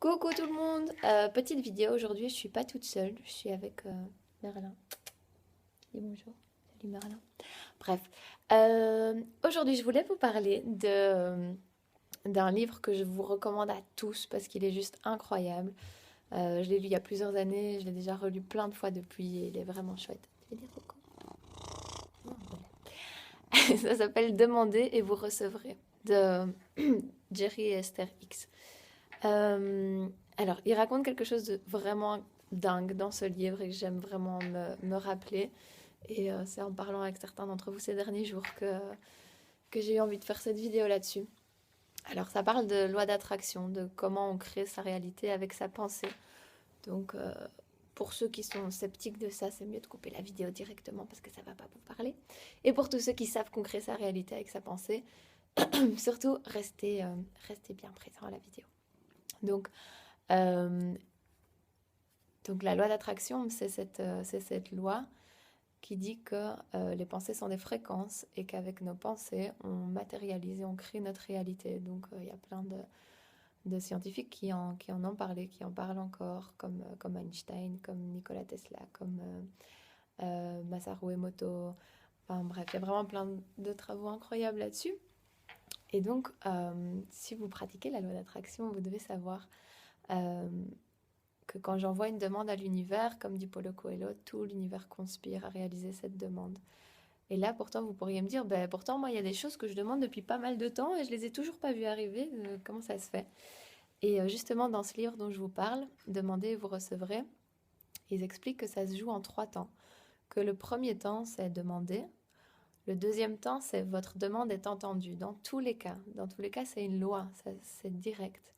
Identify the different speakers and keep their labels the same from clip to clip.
Speaker 1: Coucou tout le monde. Petite vidéo aujourd'hui, je suis pas toute seule, je suis avec Merlin. Dis bonjour. Salut Merlin. Bref, aujourd'hui je voulais vous parler d'un livre que je vous recommande à tous parce qu'il est juste incroyable. Je l'ai lu il y a plusieurs années, je l'ai déjà relu plein de fois depuis et il est vraiment chouette. Tu veux dire coucou? Non, voilà. Ça s'appelle Demandez et vous recevrez de Jerry et Esther Hicks. Euh, alors, il raconte quelque chose de vraiment dingue dans ce livre et que j'aime vraiment me rappeler. Et c'est en parlant avec certains d'entre vous ces derniers jours que j'ai eu envie de faire cette vidéo là-dessus. Alors, ça parle de loi d'attraction, de comment on crée sa réalité avec sa pensée. Donc, pour ceux qui sont sceptiques de ça, c'est mieux de couper la vidéo directement parce que ça ne va pas vous parler. Et pour tous ceux qui savent qu'on crée sa réalité avec sa pensée, surtout restez bien présents à la vidéo. Donc, euh, Donc la loi d'attraction, c'est cette loi qui dit que les pensées sont des fréquences et qu'avec nos pensées, on matérialise et on crée notre réalité. Donc il y a plein de scientifiques qui en ont parlé, qui en parlent encore, comme Einstein, comme Nikola Tesla, comme Masaru Emoto. Enfin bref, il y a vraiment plein de travaux incroyables là-dessus. Et donc, si vous pratiquez la loi d'attraction, vous devez savoir euh, que quand j'envoie une demande à l'univers, comme dit Paulo Coelho, tout l'univers conspire à réaliser cette demande. Et là, pourtant, vous pourriez me dire, ben, pourtant, moi, il y a des choses que je demande depuis pas mal de temps et je les ai toujours pas vues arriver. Comment ça se fait? Et justement, dans ce livre dont je vous parle, Demandez et vous recevrez, ils expliquent que ça se joue en 3 temps. Que le premier temps, c'est demander. Le deuxième temps, c'est votre demande est entendue. Dans tous les cas, c'est une loi, c'est direct.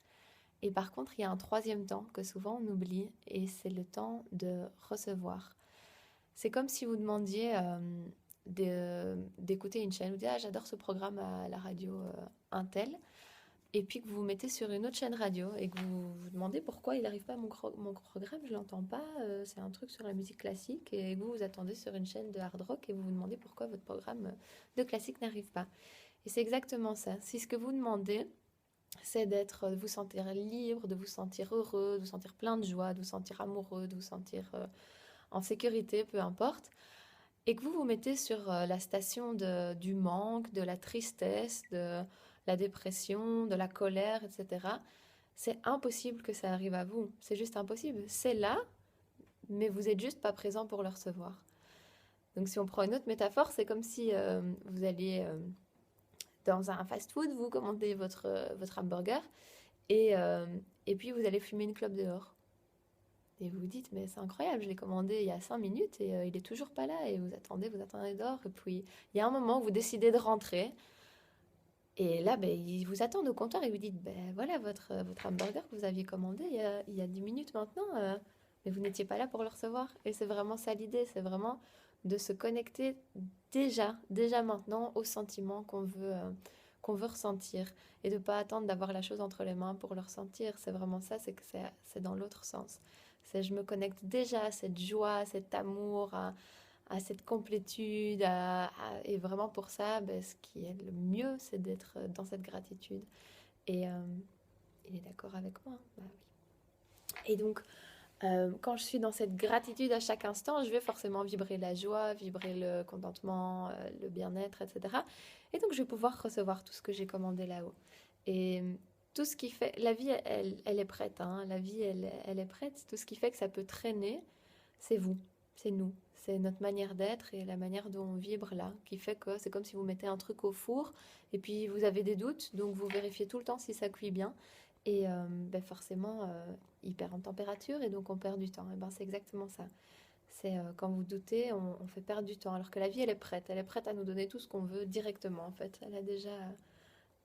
Speaker 1: Et par contre, il y a un troisième temps que souvent on oublie, et c'est le temps de recevoir. C'est comme si vous demandiez d'écouter une chaîne, vous dites ah, j'adore ce programme à la radio un tel, et puis que vous vous mettez sur une autre chaîne radio et que vous vous demandez pourquoi il n'arrive pas à mon programme, je l'entends pas, c'est un truc sur la musique classique, et vous vous attendez sur une chaîne de hard rock et vous vous demandez pourquoi votre programme de classique n'arrive pas. Et c'est exactement ça. Si ce que vous demandez, c'est de vous sentir libre, de vous sentir heureux, de vous sentir plein de joie, de vous sentir amoureux, de vous sentir en sécurité, peu importe, et que vous vous mettez sur la station du manque, de la tristesse, de la dépression, de la colère, etc., c'est impossible que ça arrive à vous. C'est juste impossible. C'est là, mais vous êtes juste pas présent pour le recevoir. Donc si on prend une autre métaphore, c'est comme si vous alliez dans un fast-food, vous commandez votre hamburger, et, euh, et puis vous allez fumer une clope dehors. Et vous vous dites, mais c'est incroyable, je l'ai commandé il y a 5 minutes et il est toujours pas là. Et vous attendez dehors. Et puis il y a un moment où vous décidez de rentrer. Et là, ben, ils vous attendent au comptoir et vous dites, ben voilà, votre hamburger que vous aviez commandé il y a 10 minutes maintenant, mais vous n'étiez pas là pour le recevoir. Et c'est vraiment ça l'idée, c'est vraiment de se connecter déjà maintenant aux sentiments qu'on veut ressentir et de ne pas attendre d'avoir la chose entre les mains pour le ressentir. C'est vraiment ça, c'est que c'est dans l'autre sens. C'est je me connecte déjà à cette joie, à cet amour, à cette complétude. Et vraiment pour ça, ben, ce qui est le mieux, c'est d'être dans cette gratitude. Et il est d'accord avec moi, hein. Bah oui. Et donc, quand je suis dans cette gratitude à chaque instant, je vais forcément vibrer la joie, vibrer le contentement, le bien-être, etc. Et donc, je vais pouvoir recevoir tout ce que j'ai commandé là-haut. Et tout ce qui fait... La vie, elle est prête, hein. La vie, elle est prête. Tout ce qui fait que ça peut traîner, c'est vous, c'est nous. C'est notre manière d'être et la manière dont on vibre là, qui fait que c'est comme si vous mettez un truc au four et puis vous avez des doutes, donc vous vérifiez tout le temps si ça cuit bien. Et ben forcément, il perd en température et donc on perd du temps. Et ben c'est exactement ça. C'est quand vous doutez, on fait perdre du temps. Alors que la vie, elle est prête à nous donner tout ce qu'on veut directement en fait. Elle a déjà,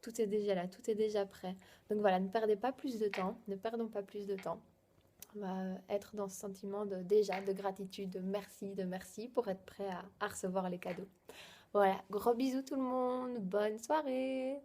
Speaker 1: tout est déjà là, tout est déjà prêt. Donc voilà, ne perdez pas plus de temps, ne perdons pas plus de temps. On va être dans ce sentiment de gratitude, de merci pour être prêt à recevoir les cadeaux. Voilà, gros bisous tout le monde, bonne soirée.